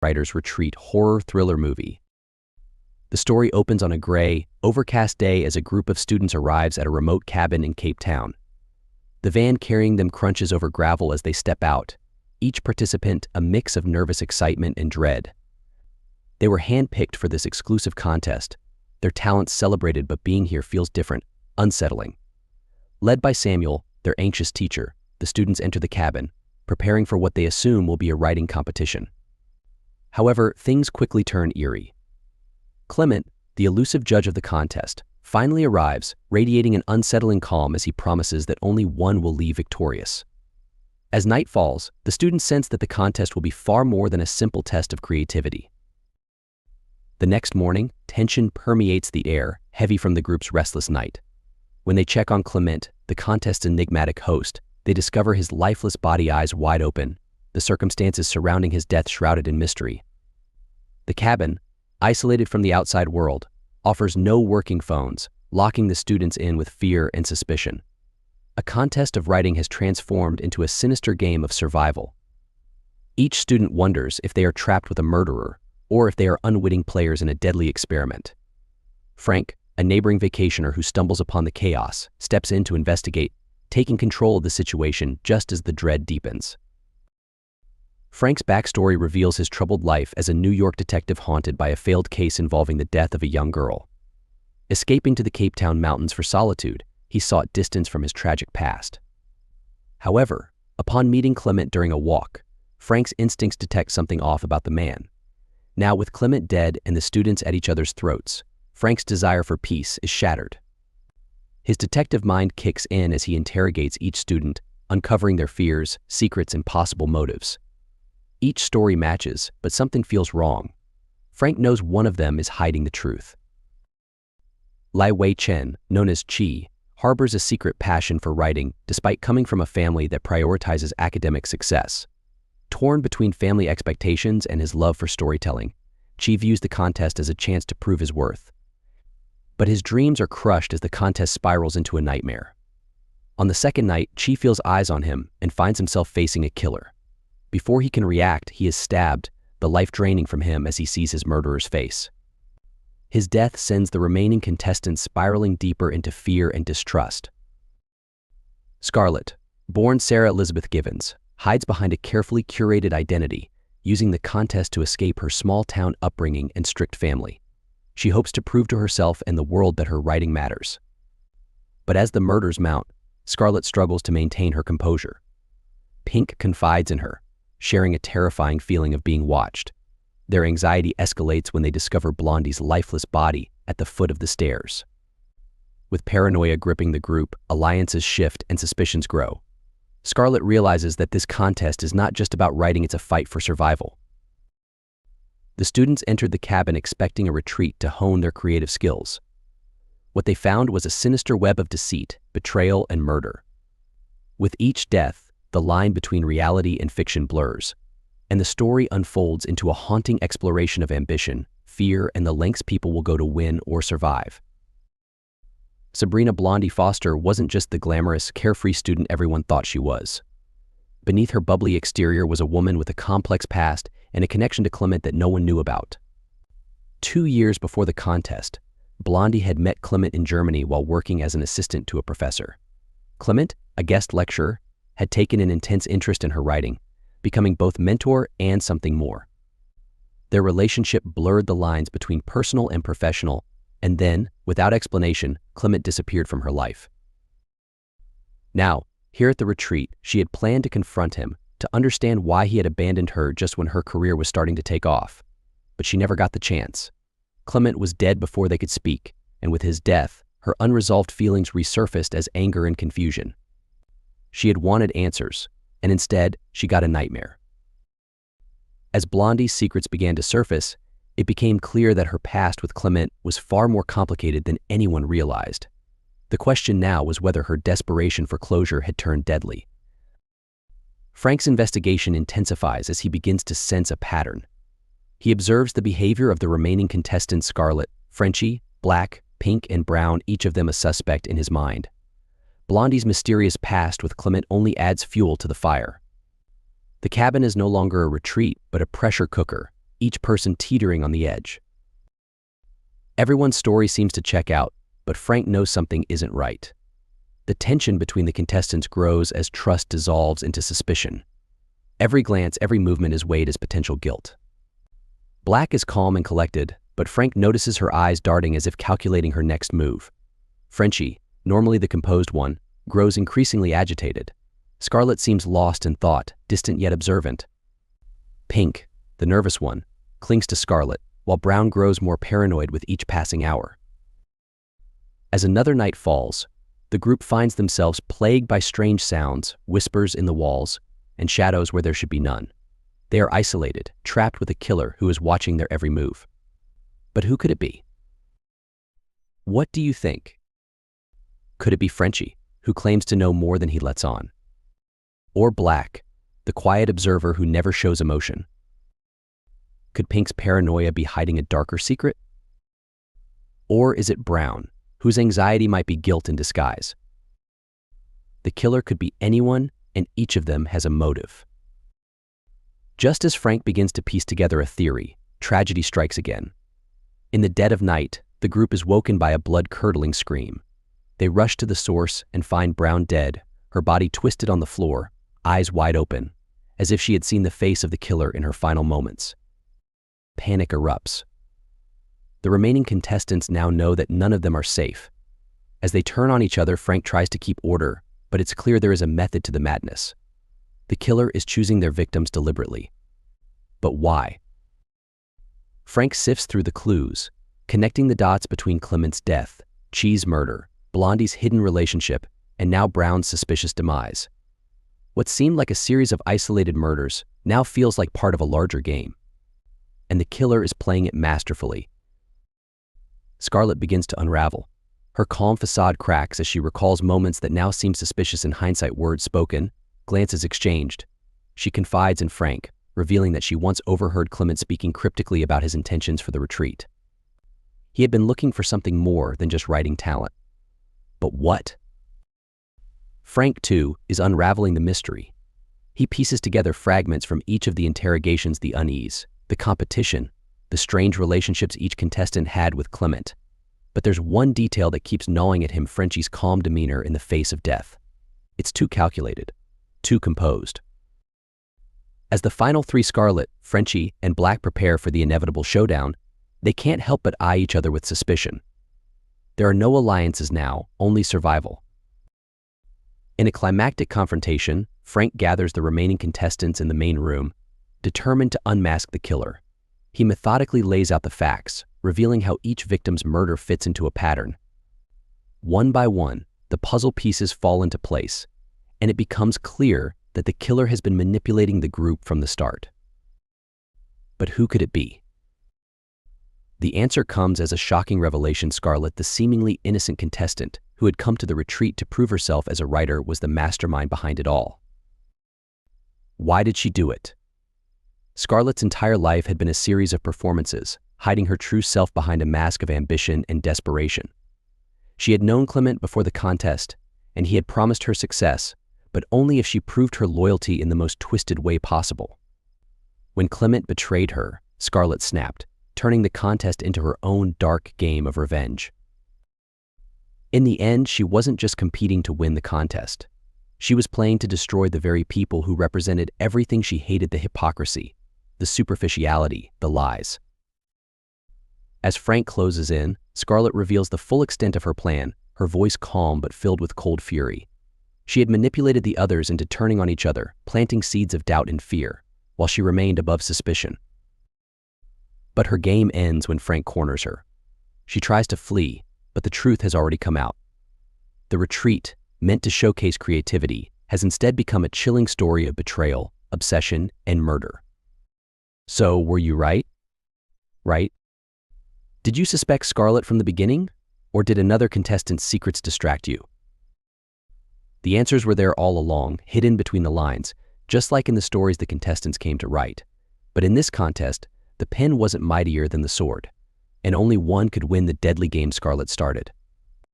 writer's retreat horror thriller movie. The story opens on a gray, overcast day as a group of students arrives at a remote cabin in Cape Town. The van carrying them crunches over gravel as they step out, each participant a mix of nervous excitement and dread. They were handpicked for this exclusive contest, their talents celebrated, but being here feels different, unsettling. Led by Samuel, their anxious teacher, the students enter the cabin, preparing for what they assume will be a writing competition. However, things quickly turn eerie. Clement, the elusive judge of the contest, finally arrives, radiating an unsettling calm as he promises that only one will leave victorious. As night falls, the students sense that the contest will be far more than a simple test of creativity. The next morning, tension permeates the air, heavy from the group's restless night. When they check on Clement, the contest's enigmatic host, they discover his lifeless body, eyes wide open, the circumstances surrounding his death shrouded in mystery. The cabin, isolated from the outside world, offers no working phones, locking the students in with fear and suspicion. A contest of writing has transformed into a sinister game of survival. Each student wonders if they are trapped with a murderer or if they are unwitting players in a deadly experiment. Frank, a neighboring vacationer who stumbles upon the chaos, steps in to investigate, taking control of the situation just as the dread deepens. Frank's backstory reveals his troubled life as a New York detective haunted by a failed case involving the death of a young girl. Escaping to the Cape Town mountains for solitude, he sought distance from his tragic past. However, upon meeting Clement during a walk, Frank's instincts detect something off about the man. Now, with Clement dead and the students at each other's throats, Frank's desire for peace is shattered. His detective mind kicks in as he interrogates each student, uncovering their fears, secrets, and possible motives. Each story matches, but something feels wrong. Frank knows one of them is hiding the truth. Lai Wei-chen, known as Chi, harbors a secret passion for writing despite coming from a family that prioritizes academic success. Torn between family expectations and his love for storytelling, Chi views the contest as a chance to prove his worth. But his dreams are crushed as the contest spirals into a nightmare. On the second night, Chi feels eyes on him and finds himself facing a killer. Before he can react, he is stabbed, the life draining from him as he sees his murderer's face. His death sends the remaining contestants spiraling deeper into fear and distrust. Scarlett, born Sarah Elizabeth Givens, hides behind a carefully curated identity, using the contest to escape her small-town upbringing and strict family. She hopes to prove to herself and the world that her writing matters. But as the murders mount, Scarlett struggles to maintain her composure. Pink confides in her, sharing a terrifying feeling of being watched. Their anxiety escalates when they discover Blondie's lifeless body at the foot of the stairs. With paranoia gripping the group, alliances shift and suspicions grow. Scarlett realizes that this contest is not just about writing, it's a fight for survival. The students entered the cabin expecting a retreat to hone their creative skills. What they found was a sinister web of deceit, betrayal, and murder. With each death, the line between reality and fiction blurs, and the story unfolds into a haunting exploration of ambition, fear, and the lengths people will go to win or survive. Sabrina Blondie Foster wasn't just the glamorous, carefree student everyone thought she was. Beneath her bubbly exterior was a woman with a complex past and a connection to Clement that no one knew about. 2 years before the contest, Blondie had met Clement in Germany while working as an assistant to a professor. Clement, a guest lecturer, had taken an intense interest in her writing, becoming both mentor and something more. Their relationship blurred the lines between personal and professional, and then, without explanation, Clement disappeared from her life. Now, here at the retreat, she had planned to confront him, to understand why he had abandoned her just when her career was starting to take off. But she never got the chance. Clement was dead before they could speak, and with his death, her unresolved feelings resurfaced as anger and confusion. She had wanted answers, and instead, she got a nightmare. As Blondie's secrets began to surface, it became clear that her past with Clement was far more complicated than anyone realized. The question now was whether her desperation for closure had turned deadly. Frank's investigation intensifies as he begins to sense a pattern. He observes the behavior of the remaining contestants: Scarlett, Frenchie, Black, Pink, and Brown, each of them a suspect in his mind. Blondie's mysterious past with Clement only adds fuel to the fire. The cabin is no longer a retreat, but a pressure cooker, each person teetering on the edge. Everyone's story seems to check out, but Frank knows something isn't right. The tension between the contestants grows as trust dissolves into suspicion. Every glance, every movement is weighed as potential guilt. Black is calm and collected, but Frank notices her eyes darting as if calculating her next move. Frenchie, normally the composed one, grows increasingly agitated. Scarlet seems lost in thought, distant yet observant. Pink, the nervous one, clings to Scarlet, while Brown grows more paranoid with each passing hour. As another night falls, the group finds themselves plagued by strange sounds, whispers in the walls, and shadows where there should be none. They are isolated, trapped with a killer who is watching their every move. But who could it be? What do you think? Could it be Frenchie, who claims to know more than he lets on? Or Black, the quiet observer who never shows emotion? Could Pink's paranoia be hiding a darker secret? Or is it Brown, whose anxiety might be guilt in disguise? The killer could be anyone, and each of them has a motive. Just as Frank begins to piece together a theory, tragedy strikes again. In the dead of night, the group is woken by a blood-curdling scream. They rush to the source and find Brown dead, her body twisted on the floor, eyes wide open, as if she had seen the face of the killer in her final moments. Panic erupts. The remaining contestants now know that none of them are safe. As they turn on each other, Frank tries to keep order, but it's clear there is a method to the madness. The killer is choosing their victims deliberately. But why? Frank sifts through the clues, connecting the dots between Clement's death, Chi's murder, Blondie's hidden relationship, and now Brown's suspicious demise. What seemed like a series of isolated murders now feels like part of a larger game. And the killer is playing it masterfully. Scarlet begins to unravel. Her calm facade cracks as she recalls moments that now seem suspicious in hindsight, words spoken, glances exchanged. She confides in Frank, revealing that she once overheard Clement speaking cryptically about his intentions for the retreat. He had been looking for something more than just writing talent. But what? Frank, too, is unraveling the mystery. He pieces together fragments from each of the interrogations: the unease, the competition, the strange relationships each contestant had with Clement. But there's one detail that keeps gnawing at him: Frenchie's calm demeanor in the face of death. It's too calculated, too composed. As the final three, Scarlet, Frenchie, and Black, prepare for the inevitable showdown, they can't help but eye each other with suspicion. There are no alliances now, only survival. In a climactic confrontation, Frank gathers the remaining contestants in the main room, determined to unmask the killer. He methodically lays out the facts, revealing how each victim's murder fits into a pattern. One by one, the puzzle pieces fall into place, and it becomes clear that the killer has been manipulating the group from the start. But who could it be? The answer comes as a shocking revelation. Scarlet, the seemingly innocent contestant who had come to the retreat to prove herself as a writer, was the mastermind behind it all. Why did she do it? Scarlet's entire life had been a series of performances, hiding her true self behind a mask of ambition and desperation. She had known Clement before the contest, and he had promised her success, but only if she proved her loyalty in the most twisted way possible. When Clement betrayed her, Scarlet snapped, turning the contest into her own dark game of revenge. In the end, she wasn't just competing to win the contest. She was playing to destroy the very people who represented everything she hated: the hypocrisy, the superficiality, the lies. As Frank closes in, Scarlet reveals the full extent of her plan, her voice calm but filled with cold fury. She had manipulated the others into turning on each other, planting seeds of doubt and fear, while she remained above suspicion. But her game ends when Frank corners her. She tries to flee, but the truth has already come out. The retreat, meant to showcase creativity, has instead become a chilling story of betrayal, obsession, and murder. So, were you right? Right? Did you suspect Scarlet from the beginning, or did another contestant's secrets distract you? The answers were there all along, hidden between the lines, just like in the stories the contestants came to write. But in this contest, the pen wasn't mightier than the sword, and only one could win the deadly game Scarlet started.